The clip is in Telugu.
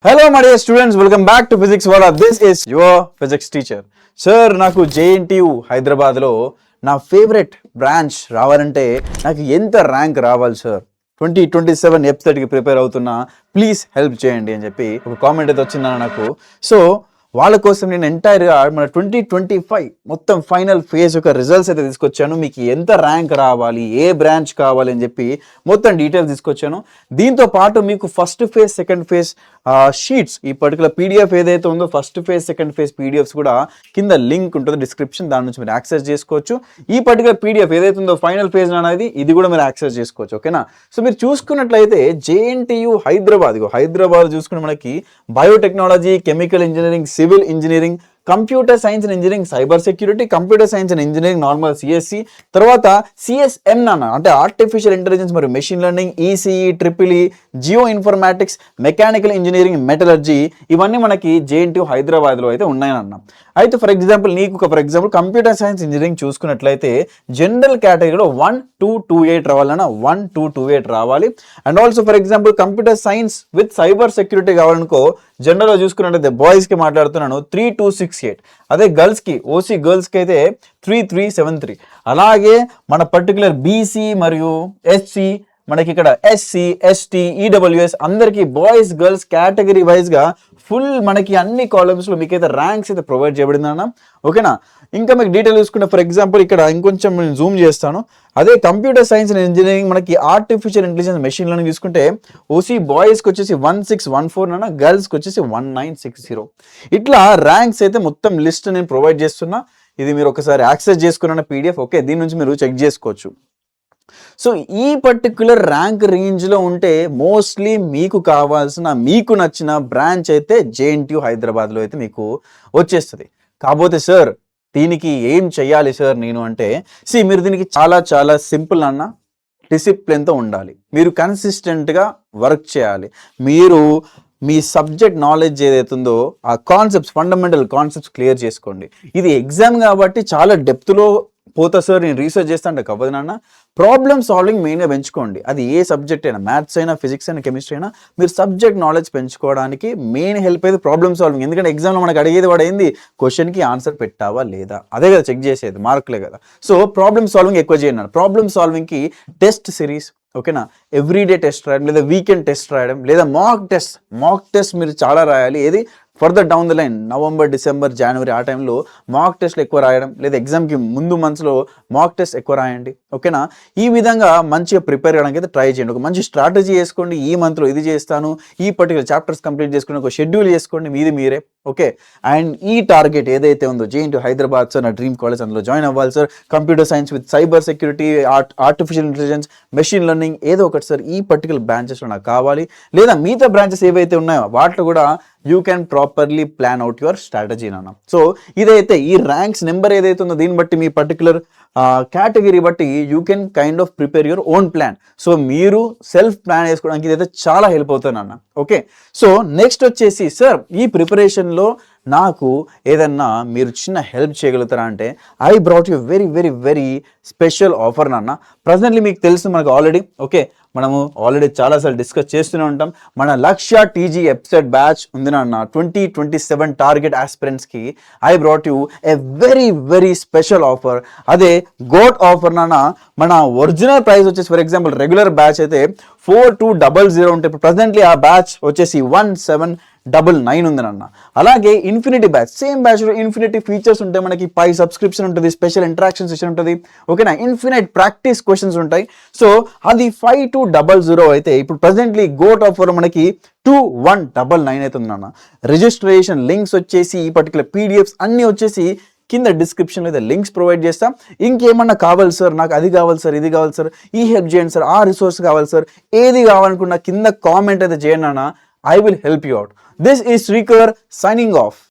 Hello my dear students, welcome back to Physics Wala. This is your physics teacher. Sir, నాకు JNTU హైదరాబాద్లో నా ఫేవరెట్ బ్రాంచ్ రావాలంటే నాకు ఎంత ర్యాంక్ రావాలి సార్? 2027 ఎఫ్సెట్కి ప్రిపేర్ అవుతున్నా, ప్లీజ్ హెల్ప్ చేయండి అని చెప్పి ఒక కామెంట్ అయితే వచ్చిందన్న నాకు. సో వాళ్ళ కోసం నేను ఎంటైర్గా మన 2025 మొత్తం ఫైనల్ ఫేజ్ యొక్క రిజల్ట్స్ అయితే తీసుకొచ్చాను. మీకు ఎంత ర్యాంక్ రావాలి, ఏ బ్రాంచ్ కావాలి అని చెప్పి మొత్తం డీటెయిల్స్ తీసుకొచ్చాను. దీంతో పాటు మీకు first phase second phase sheets, ఈ పర్టికులర్ పీడిఎఫ్ ఏదైతే ఉందో first phase second phase PDFs కూడా కింద లింక్ ఉంటుంది డిస్క్రిప్షన్, దాని నుంచి మీరు యాక్సెస్ చేసుకోవచ్చు. ఈ పర్టికులర్ పీడిఎఫ్ ఏదైతే ఉందో ఫైనల్ ఫేజ్ అనేది ఇది కూడా మీరు యాక్సెస్ చేసుకోవచ్చు. ఓకేనా? సో మీరు చూసుకున్నట్లయితే JNTU హైదరాబాద్ చూసుకుని మనకి biotechnology, chemical engineering, civil engineering, computer science and engineering, cyber security, computer science and engineering normal CSC, తర్వాత CSM అంటే ఆర్టిఫిషియల్ ఇంటెలిజెన్స్ మరియు machine learning, ECE, EEE, geoinformatics, mechanical engineering, metallurgy, ఇవన్నీ మనకి JNTU హైదరాబాద్లో అయితే ఉన్నాయన్న. అయితే for example computer science engineering చూసుకున్నట్లయితే జనరల్ కేటగిరీలో 1228 రావాలన్నా 1228 రావాలి. And also for example computer science with cyber security కావాలనుకో జనరల్గా చూసుకున్నట్లయితే బాయ్స్కి మాట్లాడుతున్నాను 3268, అదే గర్ల్స్కి ఓసీ గర్ల్స్కి అయితే 3373. అలాగే మన పర్టికులర్ BC మరియు SC, మనకి ఇక్కడ SC, ST, EWS అందరికీ బాయ్స్ గర్ల్స్ కేటగిరీ వైజ్గా ఫుల్ మనకి అన్ని కాలమ్స్లో మీకైతే ర్యాంక్స్ అయితే ప్రొవైడ్ చేయబడింది అన్న. ఓకేనా? ఇంకా మీకు డీటెయిల్ చూసుకుంటే ఫర్ ఎగ్జాంపుల్ ఇక్కడ ఇంకొంచెం నేను జూమ్ చేస్తాను. అదే కంప్యూటర్ సైన్స్ అండ్ ఇంజనీరింగ్ మనకి ఆర్టిఫిషియల్ ఇంటెలిజెన్స్, మెషిన్ లెర్నింగ్ చూసుకుంటే ఓసీ బాయ్స్కి వచ్చేసి 1614 అన్న, గర్ల్స్కి వచ్చేసి 1960. ఇట్లా ర్యాంక్స్ అయితే మొత్తం లిస్ట్ నేను ప్రొవైడ్ చేస్తున్నా. ఇది మీరు ఒకసారి యాక్సెస్ చేసుకున్న PDF. ఓకే, దీని నుంచి మీరు చెక్ చేసుకోవచ్చు. సో ఈ పర్టిక్యులర్ ర్యాంక్ రేంజ్లో ఉంటే మోస్ట్లీ మీకు కావాల్సిన, మీకు నచ్చిన బ్రాంచ్ అయితే JNTU హైదరాబాద్లో అయితే మీకు వచ్చేస్తుంది. కాకపోతే సార్ దీనికి ఏం చెయ్యాలి సార్ నేను అంటే, మీరు దీనికి చాలా సింపుల్ అన్న, డిసిప్లిన్తో ఉండాలి. మీరు కన్సిస్టెంట్గా వర్క్ చేయాలి. మీరు మీ సబ్జెక్ట్ నాలెడ్జ్ ఏదైతుందో ఆ కాన్సెప్ట్స్, ఫండమెంటల్ కాన్సెప్ట్స్ క్లియర్ చేసుకోండి. ఇది ఎగ్జామ్ కాబట్టి చాలా డెప్త్లో పోతా సార్ నేను రీసెర్చ్ చేస్తా అంటే కవ్వదు నాన్న. ప్రాబ్లమ్ సాల్వింగ్ మెయిన్గా పెంచుకోండి. అది ఏ సబ్జెక్ట్ అయినా, మ్యాథ్స్ అయినా, ఫిజిక్స్ అయినా, కెమిస్ట్రీ అయినా, మీరు సబ్జెక్ట్ నాలెడ్జ్ పెంచుకోవడానికి మెయిన్ హెల్ప్ అయితే ప్రాబ్లమ్ సాల్వింగ్. ఎందుకంటే ఎగ్జామ్లో మనకు అడిగేది వాడు ఏంది, క్వశ్చన్కి ఆన్సర్ పెట్టావా లేదా, అదే కదా చెక్ చేసేది, మార్కులే కదా. సో ప్రాబ్లమ్ సాల్వింగ్ ఎక్కువ చేయండి. ప్రాబ్లమ్ సాల్వింగ్కి టెస్ట్ సిరీస్, ఓకేనా, ఎవ్రీడే టెస్ట్ రాయడం, లేదా వీకెండ్ టెస్ట్ రాయడం, లేదా మాక్ టెస్ట్ మీరు చాలా రాయాలి. ఏది further down the line November, December, జనవరి ఆ టైంలో మాక్ టెస్ట్లు ఎక్కువ రాయడం, లేదా ఎగ్జామ్కి ముందు మంత్స్లో మాక్ టెస్ట్ ఎక్కువ రాయండి. ఓకేనా? ఈ విధంగా మంచిగా ప్రిపేర్ చేయడానికి అయితే ట్రై చేయండి. ఒక మంచి స్ట్రాటజీ చేసుకోండి. ఈ మంత్లో ఇది చేస్తాను, ఈ పర్టికులర్ చాప్టర్స్ కంప్లీట్ చేసుకుని ఒక షెడ్యూల్ చేసుకోండి మీరే. ఓకే, అండ్ ఈ టార్గెట్ ఏదైతే ఉందో JNTU హైదరాబాద్ సార్ నా డ్రీమ్ కాలేజ్, అందులో జాయిన్ అవ్వాలి sir. Computer science with cyber security, artificial intelligence, machine learning, ఏదో ఒకటి సార్ ఈ పర్టికులర్ బ్రాంచెస్లో నాకు కావాలి. లేదా మిగతా బ్రాంచెస్ ఏవైతే ఉన్నాయో వాటిలో కూడా you can properly plan out your strategy నాన్న. సో ఇదైతే ఈ ర్యాంక్స్ నెంబర్ ఏదైతే ఉందో దీన్ని బట్టి మీ పర్టికులర్ కేటగిరీ బట్టి you can kind of prepare your own plan. So మీరు సెల్ఫ్ ప్లాన్ వేసుకోవడానికి ఇదైతే చాలా హెల్ప్ అవుతుంది అన్న. ఓకే, సో నెక్స్ట్ వచ్చేసి సార్ ఈ ప్రిపరేషన్లో నాకు ఏదన్నా మీరు చిన్న హెల్ప్ చేయగలుగుతారా అంటే, I brought you very special offer నాన్న. ప్రజెంట్లీ మీకు తెలుసు మనకు ఆల్రెడీ, ఓకే, మనము ఆల్రెడీ చాలాసార్లు డిస్కస్ చేస్తూనే ఉంటాం. మన లక్ష్య TG ఎఫ్సెట్ బ్యాచ్ ఉంది నాన్న. 2027 టార్గెట్ ఆస్పిరెంట్స్కి I brought you a very special offer. అదే గోట్ ఆఫర్ నాన్న. మన ఒరిజినల్ ప్రైస్ వచ్చేసి ఫర్ ఎగ్జాంపుల్ రెగ్యులర్ బ్యాచ్ అయితే 4200 ఉంటే ఇప్పుడు ప్రజెంట్లీ ఆ బ్యాచ్ వచ్చేసి 1799 ఉంది నాన్న. అలాగే ఇన్ఫినిటీ బ్యాచ్, సేమ్ బ్యాచ్లో ఇన్ఫినిటీ ఫీచర్స్ ఉంటాయి. మనకి పై సబ్స్క్రిప్షన్ ఉంటుంది, స్పెషల్ ఇంటరాక్షన్ సెషన్ ఉంటుంది, ఓకేనా, ఇన్ఫినిట్ ప్రాక్టీస్ క్వశ్చన్స్ ఉంటాయి. సో అది 5200 అయితే ఇప్పుడు ప్రజెంట్లీ గోట్ ఆఫర్ మనకి 2199 అవుతుంది నాన్న. రిజిస్ట్రేషన్ లింక్స్ వచ్చేసి ఈ పర్టికులర్ PDFs అన్నీ వచ్చేసి కింద డిస్క్రిప్షన్లో అయితే లింక్స్ ప్రొవైడ్ చేస్తాం. ఇంకేమన్నా కావాలి సార్, నాకు అది కావాలి సార్, ఇది కావాలి సార్, ఈ హెల్ప్ చేయండి సార్, ఆ రిసోర్స్ కావాలి సార్, ఏది కావాలనుకున్నా కింద కామెంట్ అయితే చేయండి అన్న. I will help you out. This is Srikar signing off.